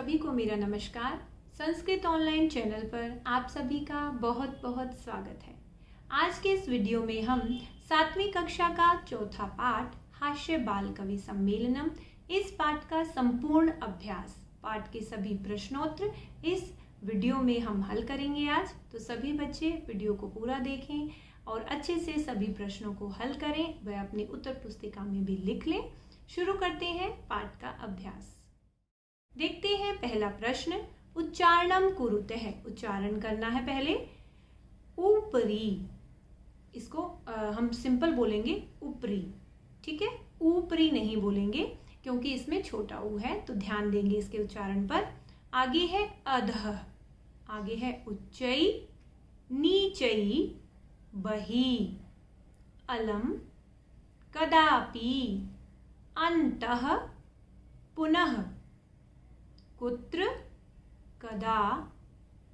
सभी को मेरा नमस्कार। संस्कृत ऑनलाइन चैनल पर आप सभी का बहुत बहुत स्वागत है। आज के इस वीडियो में हम 7वीं कक्षा का चौथा पाठ हास्य बाल कवि सम्मेलनम, इस पाठ का संपूर्ण अभ्यास, पाठ के सभी प्रश्नोत्तर इस वीडियो में हम हल करेंगे आज। तो सभी बच्चे वीडियो को पूरा देखें और अच्छे से सभी प्रश्नों को हल करें, वह अपनी उत्तर पुस्तिका में भी लिख लें। शुरू करते हैं पाठ का अभ्यास। देखते हैं पहला प्रश्न। उच्चारणम कुरुतः, उच्चारण करना है पहले। ऊपरी, इसको हम सिंपल बोलेंगे ऊपरी, ठीक है। ऊपरी नहीं बोलेंगे क्योंकि इसमें छोटा ऊ है, तो ध्यान देंगे इसके उच्चारण पर। आगे है अधः, आगे है उच्चई, नीचई, बहि, अलम, कदापि, अंतः, पुनः, कुत्र, कदा,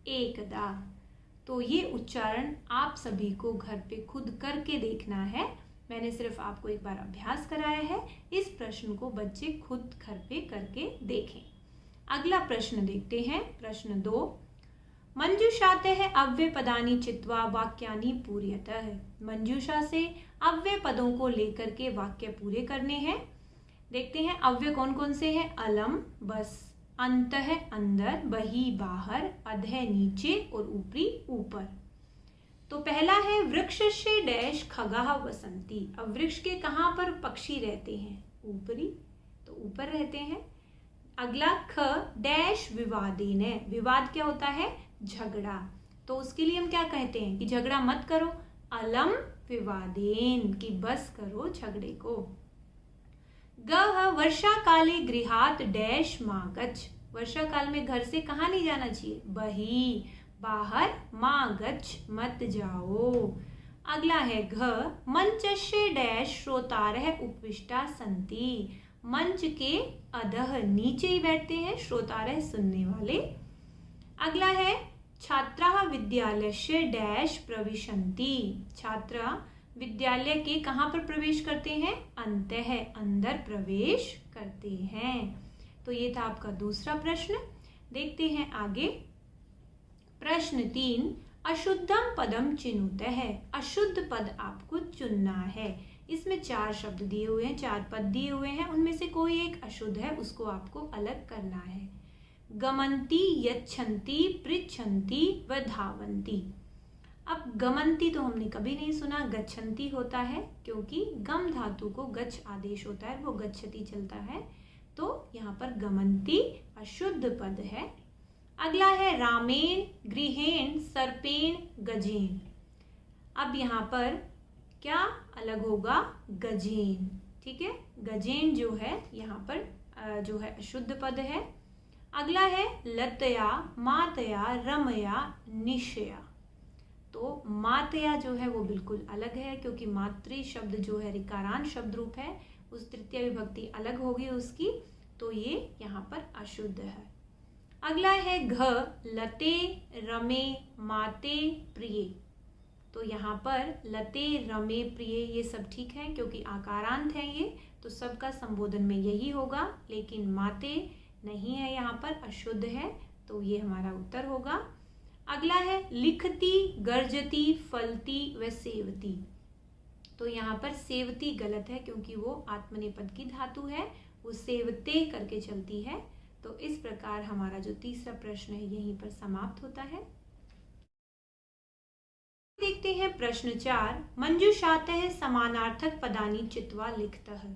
एकदा। तो ये उच्चारण आप सभी को घर पे खुद करके देखना है। मैंने सिर्फ आपको एक बार अभ्यास कराया है। इस प्रश्न को बच्चे खुद घर पे करके देखें। अगला प्रश्न देखते हैं। प्रश्न 2। मंजूषातः अव्यय पदानि चित्वा वाक्यानि पूरयतः, मंजूषा से अव्यय पदों को लेकर के वाक्य पूरे करने हैं। देखते हैं अव्यय कौन कौन से हैं। अलम बस, अंतः अंदर, बहि बाहर, अधः नीचे और ऊपरी ऊपर। तो पहला है वृक्षस्य डैश खगाः वसन्ति। अब वृक्ष के कहाँ पर पक्षी रहते हैं? ऊपरी, तो ऊपर रहते हैं। अगला ख डैश विवादेन, विवाद क्या होता है? झगड़ा। तो उसके लिए हम क्या कहते हैं कि झगड़ा मत करो। अलम विवादेन, की बस करो झगड़े को। गह वर्षा काले गृहात डैश माँ गच्छ, वर्षा काल में घर से कहाँ नहीं जाना चाहिए? बहि बाहर, माँ गच्छ मत जाओ। अगला है घ मंचस्य डैश श्रोतारः उपविष्टा सन्ति, मंच के अधः नीचे ही बैठते हैं श्रोतारः सुनने वाले। अगला है छात्राः विद्यालयस्य डैश प्रविशन्ति, छात्रा विद्यालय के कहाँ पर प्रवेश करते हैं? अंतः, अंदर प्रवेश करते हैं। तो ये था आपका दूसरा प्रश्न। देखते हैं आगे। प्रश्न 3। अशुद्धम पदम चिनुतः, अशुद्ध पद आपको चुनना है। इसमें 4 शब्द दिए हुए हैं, 4 पद दिए हुए हैं, उनमें से कोई एक अशुद्ध है, उसको आपको अलग करना है। गमन्ति, यच्छन्ति, पृच्छन्ति व धावन्ति। अब गमन्ति तो हमने कभी नहीं सुना, गच्छन्ति होता है, क्योंकि गम धातु को गच्छ आदेश होता है, वो गच्छति चलता है। तो यहाँ पर गमन्ति अशुद्ध पद है। अगला है रामेण, गृहेण, सर्पेण, गजेन। अब यहाँ पर क्या अलग होगा? गजेन, ठीक है। गजेन जो है यहाँ पर जो है अशुद्ध पद है। अगला है लतया, मातया, रमया, निशया। तो मातया जो है वो बिल्कुल अलग है, क्योंकि मातृ शब्द जो है ऋकारांत शब्द रूप है, उस तृतीय विभक्ति अलग होगी उसकी, तो ये यहाँ पर अशुद्ध है। अगला है घ लते, रमे, माते, प्रिय। तो यहाँ पर लते, रमे, प्रिय ये सब ठीक है, क्योंकि आकारांत है ये, तो सबका संबोधन में यही होगा। लेकिन माते नहीं है, यहाँ पर अशुद्ध है, तो ये हमारा उत्तर होगा। अगला है लिखती, गर्जती, फलती व सेवती। तो यहाँ पर सेवती गलत है, क्योंकि वो आत्मनेपद की धातु है, वो सेवते करके चलती है। तो इस प्रकार हमारा जो तीसरा प्रश्न है यहीं पर समाप्त होता है। देखते हैं प्रश्न 4। मंजूषातः समानार्थक पदानि चित्वा लिखतः,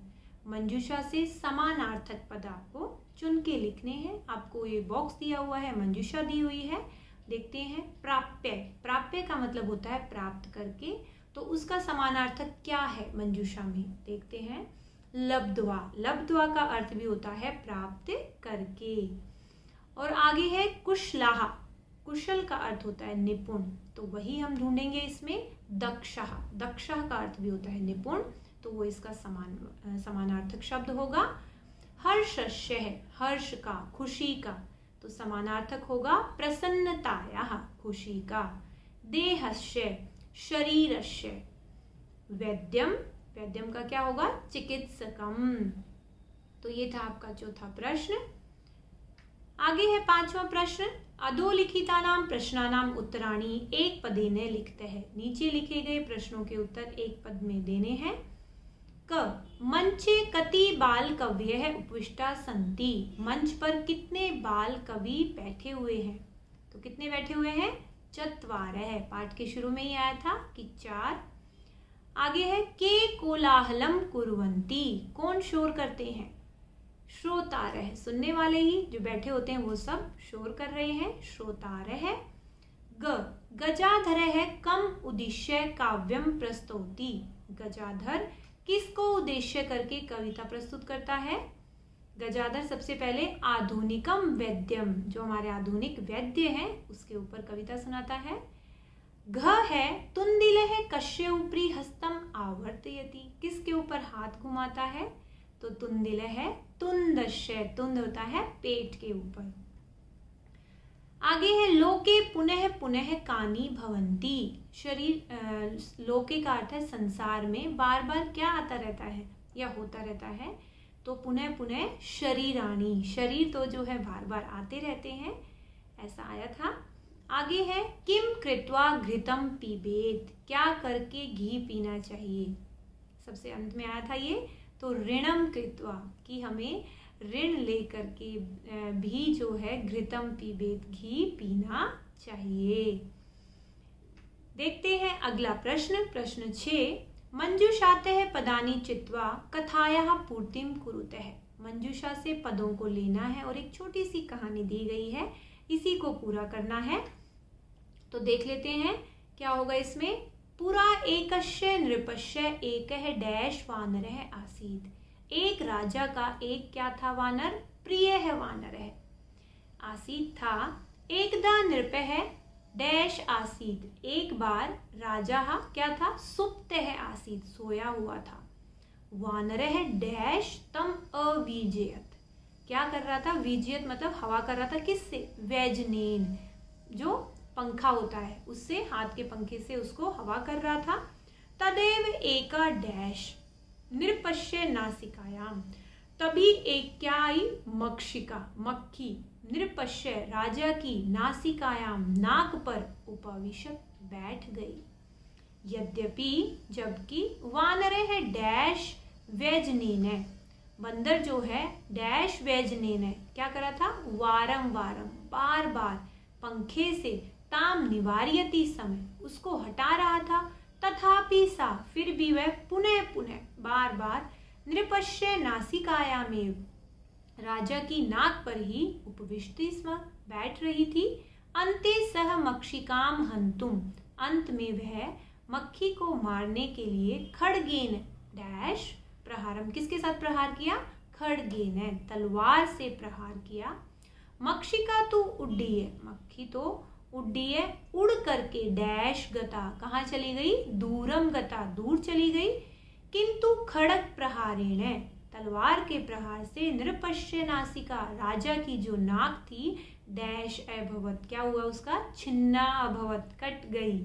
मंजूषा से समानार्थक पद आपको चुन के लिखने हैं। आपको ये बॉक्स दिया हुआ है, मंजूषा दी हुई है। देखते हैं प्राप्य, प्राप्य का मतलब होता है प्राप्त करके, तो उसका समानार्थक क्या है मंजूषा में? देखते हैं लब्ध्वा, लब्ध्वा का अर्थ भी होता है प्राप्त करके। और आगे है कुशलाः, कुशल का अर्थ होता है निपुण, तो वही हम ढूंढेंगे इसमें दक्षः, दक्षः का अर्थ भी होता है निपुण, तो वो इसका समानार्थक शब्द होगा। हर्षस्य है हर्ष का, खुशी का, तो समानार्थक होगा प्रसन्नतायाः, खुशी का। देहस्य शरीरस्य, वैद्यम, वैद्यम का क्या होगा? चिकित्सकम। तो ये था आपका चौथा प्रश्न। आगे है 5वां प्रश्न। अधोलिखितानां प्रश्नानां उत्तराणि एक पदेन लिखते हैं। नीचे लिखे गए प्रश्नों के उत्तर एक पद में देने हैं। क मंचे कति बाल कवयः उपविष्टा सन्ति। मंच पर कितने बाल कवि बैठे हुए हैं? तो कितने बैठे हुए हैं? चत्वारः। पाठ के शुरू में ही आया था कि 4। आगे है के कोलाहलम कुर्वन्ति। कौन शोर करते हैं? श्रोतारः। सुनने वाले ही जो बैठे होते हैं वो सब शोर कर रहे हैं, श्रोतारः। ग गजाधरः कम उद्देश्य काव्यम प्रस्तौति। गजाधर किसको उद्देश्य करके कविता प्रस्तुत करता है? गजाधर सबसे पहले आधुनिकम वैद्यम, जो हमारे आधुनिक वैद्य हैं उसके ऊपर कविता सुनाता है। घ है तुंदिलः कस्य उपरि हस्तम आवर्तयति। किसके ऊपर हाथ घुमाता है? तो तुंदिलः है तुंदस्य। तुंद होता है पेट के ऊपर। आगे है लोके पुनः पुनः कानि भवन्ति। शरीर, लोके का अर्थ है संसार में बार बार क्या आता रहता है या होता रहता है? तो पुनः पुनः शरीराणि। शरीर तो जो है बार बार आते रहते हैं, ऐसा आया था। आगे है किम कृत्वा घृतम पीबेत। क्या करके घी पीना चाहिए? सबसे अंत में आया था ये। तो ऋणम कृत्वा, कि हमें ऋण लेकर के भी जो है घृतम पीबेत, घी पीना चाहिए। देखते हैं अगला प्रश्न। प्रश्न 6। मंजूषातः पदानि चित्वा कथायाः पूर्तिं कुरुतः। मंजूषा से पदों को लेना है और एक छोटी सी कहानी दी गई है, इसी को पूरा करना है। तो देख लेते हैं क्या होगा इसमें। पुरा एकस्य नृपस्य एकः डैश वानरः आसीत्। एक राजा का एक क्या था वानर? प्रिय है वानर है। आसीत् था एकदा नृपः डैश आसीत्। एक बार राजा क्या था? सुप्तः आसीत्, सोया हुआ था। वानरः डैश तम अवीजयत। क्या कर रहा था? विजयत मतलब हवा कर रहा था। किससे? वैजनेन, जो पंखा होता है उससे, हाथ के पंखे से उसको हवा कर रहा था। तदेव एका डैश नृपस्य नासिकायाम। तभी एक क्या आई? मक्षिका, मक्खी, नृपस्य राजा की नासिकायाम, नाक पर उपविशत बैठ गई। यद्यपि, जबकि वानर है डैश वैजनेन है। बंदर जो है डैश वैजनेन है, क्या करा था? वारम वारम, बार बार पंखे से ताम निवार्यति समय, उसको हटा रहा था। तथापि सा, फिर भी वह पुनः पुनः बार बार नृपस्य नासिकायामेव, राजा की नाक पर ही उपविष्टि स्म, बैठ रही थी। अन्ते सह मक्षिकाम हंतुम। अंत में वह मक्खी को मारने के लिए खड्गेन डैश प्रहारम, किसके साथ प्रहार किया? खड्गेन, तलवार से प्रहार किया। मक्षिका तो उड्डीय, मक्खी तो उड्डीय, उड़ करके डैश गता, कहाँ चली गई? दूरम गता, दूर चली गई। किंतु खड़ग प्रहारेण, तलवार के प्रहार से नृपस्य नासिका, राजा की जो नाक थी, डैश अभवत, क्या हुआ उसका? छिन्ना अभवत, कट गई।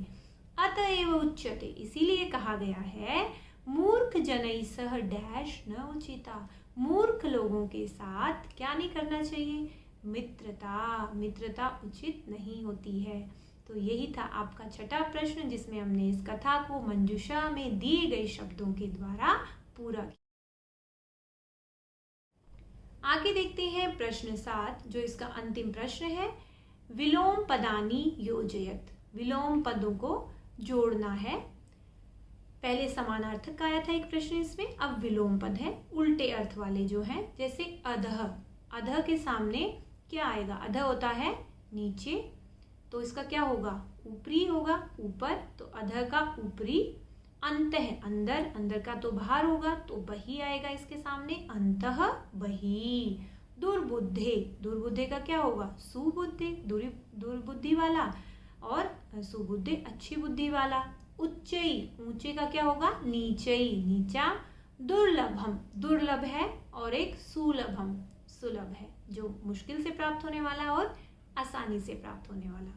अतएव उच्यते, इसीलिए कहा गया है, मूर्ख जनैः सह डैश न उचिता। मूर्ख लोगों के साथ क्या नहीं करना चाहिए? मित्रता, मित्रता उचित नहीं होती है। तो यही था आपका छठा प्रश्न, जिसमें हमने इस कथा को मंजूषा में दिए गए शब्दों के द्वारा पूरा किया। आगे देखते हैं प्रश्न 7, जो इसका अंतिम प्रश्न है। विलोम पदानि योजयत। विलोम पदों को जोड़ना है। पहले समानार्थक आया था एक प्रश्न इसमें, अब विलोम पद है, उल्टे अर्थ वाले जो हैं, जैसे अधः। अधः के सामने क्या आएगा? अधः होता है नीचे, तो इसका क्या होगा? ऊपरी होगा, ऊपर, तो अधः का ऊपरी। अंत है अंदर, अंदर का तो बाहर होगा, तो बही आएगा इसके सामने, अंतः बही। दुर्बुद्धे, दुर्बुद्धे का क्या होगा? सुबुद्धे, दुर्बुद्धि वाला, और सुबुद्धे अच्छी बुद्धि वाला। उच्चई, ऊंचे का क्या होगा? नीचई, नीचा। दुर्लभम, दुर्लभ है, और एक सुलभम, सुलभ है, जो मुश्किल से प्राप्त होने वाला और आसानी से प्राप्त होने वाला।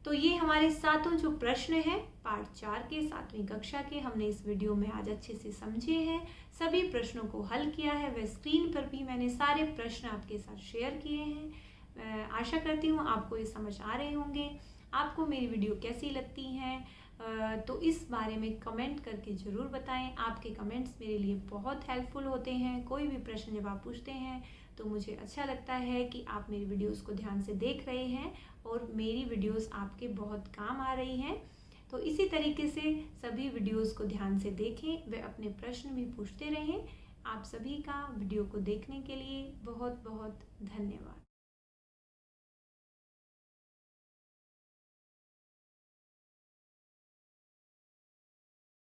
तो ये हमारे सातों जो प्रश्न हैं पार्ट 4 के 7वीं कक्षा के, हमने इस वीडियो में आज अच्छे से समझे हैं। सभी प्रश्नों को हल किया है, वह स्क्रीन पर भी मैंने सारे प्रश्न आपके साथ शेयर किए हैं। आशा करती हूँ आपको ये समझ आ रहे होंगे। आपको मेरी वीडियो कैसी लगती हैं तो इस बारे में कमेंट करके ज़रूर बताएं। आपके कमेंट्स मेरे लिए बहुत हेल्पफुल होते हैं। कोई भी प्रश्न जब आप पूछते हैं तो मुझे अच्छा लगता है कि आप मेरी वीडियोस को ध्यान से देख रहे हैं और मेरी वीडियोस आपके बहुत काम आ रही हैं। तो इसी तरीके से सभी वीडियोस को ध्यान से देखें, वे अपने प्रश्न भी पूछते रहें। आप सभी का वीडियो को देखने के लिए बहुत बहुत धन्यवाद।